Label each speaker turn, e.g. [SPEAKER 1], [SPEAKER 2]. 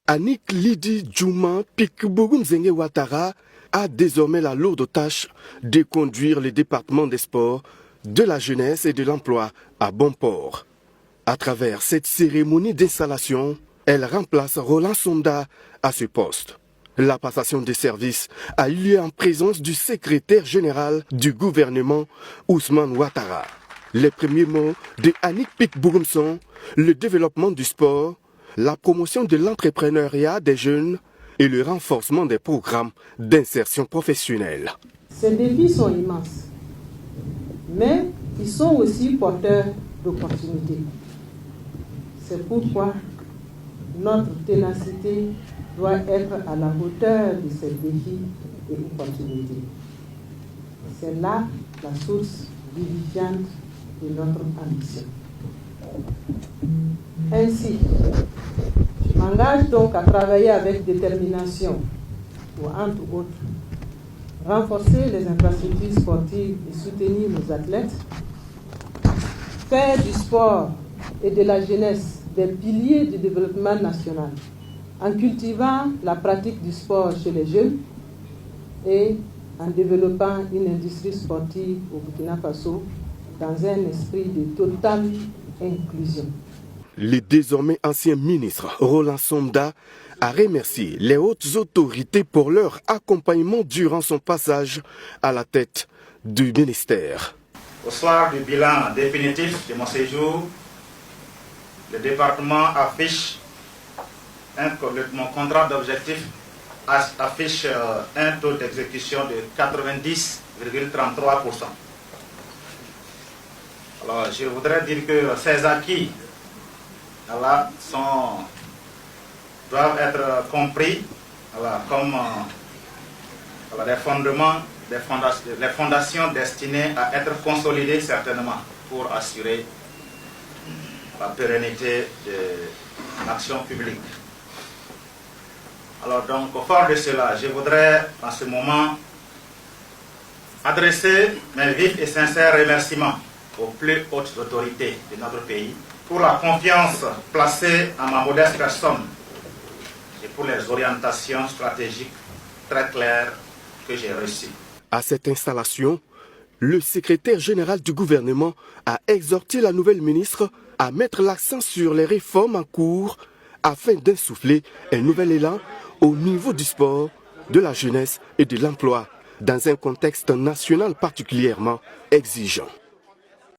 [SPEAKER 1] Annick Lidi Djouma Pikbougumzenge Ouattara a désormais la lourde tâche de conduire le département des sports, de la jeunesse et de l'emploi à bon port. À travers cette cérémonie d'installation, elle remplace Roland Sonda à ce poste. La passation des services a eu lieu en présence du secrétaire général du gouvernement, Ousmane Ouattara. Les premiers mots de Annick Pikbougumson, le développement du sport, la promotion de l'entrepreneuriat des jeunes et le renforcement des programmes d'insertion professionnelle.
[SPEAKER 2] Ces défis sont immenses, mais ils sont aussi porteurs d'opportunités. C'est pourquoi notre ténacité doit être à la hauteur de ces défis et opportunités. C'est là la source vivifiante de notre ambition. Ainsi, je m'engage donc à travailler avec détermination pour, entre autres, renforcer les infrastructures sportives et soutenir nos athlètes, faire du sport et de la jeunesse des piliers du développement national, en cultivant la pratique du sport chez les jeunes et en développant une industrie sportive au Burkina Faso dans un esprit de totale inclusion.
[SPEAKER 1] Le désormais ancien ministre Roland Sonda a remercié les hautes autorités pour leur accompagnement durant son passage à la tête du ministère.
[SPEAKER 3] Au soir du bilan définitif de mon séjour, le département affiche mon contrat d'objectif affiche un taux d'exécution de 90,33%. Alors, je voudrais dire que ces acquis doivent être compris comme les fondations destinées à être consolidées certainement pour assurer la pérennité de l'action publique. Alors donc, au fond de cela, je voudrais en ce moment adresser mes vifs et sincères remerciements aux plus hautes autorités de notre pays pour la confiance placée en ma modeste personne et pour les orientations stratégiques très claires que j'ai reçues.
[SPEAKER 1] À cette installation, le secrétaire général du gouvernement a exhorté la nouvelle ministre à mettre l'accent sur les réformes en cours afin d'insuffler un nouvel élan au niveau du sport, de la jeunesse et de l'emploi dans un contexte national particulièrement exigeant.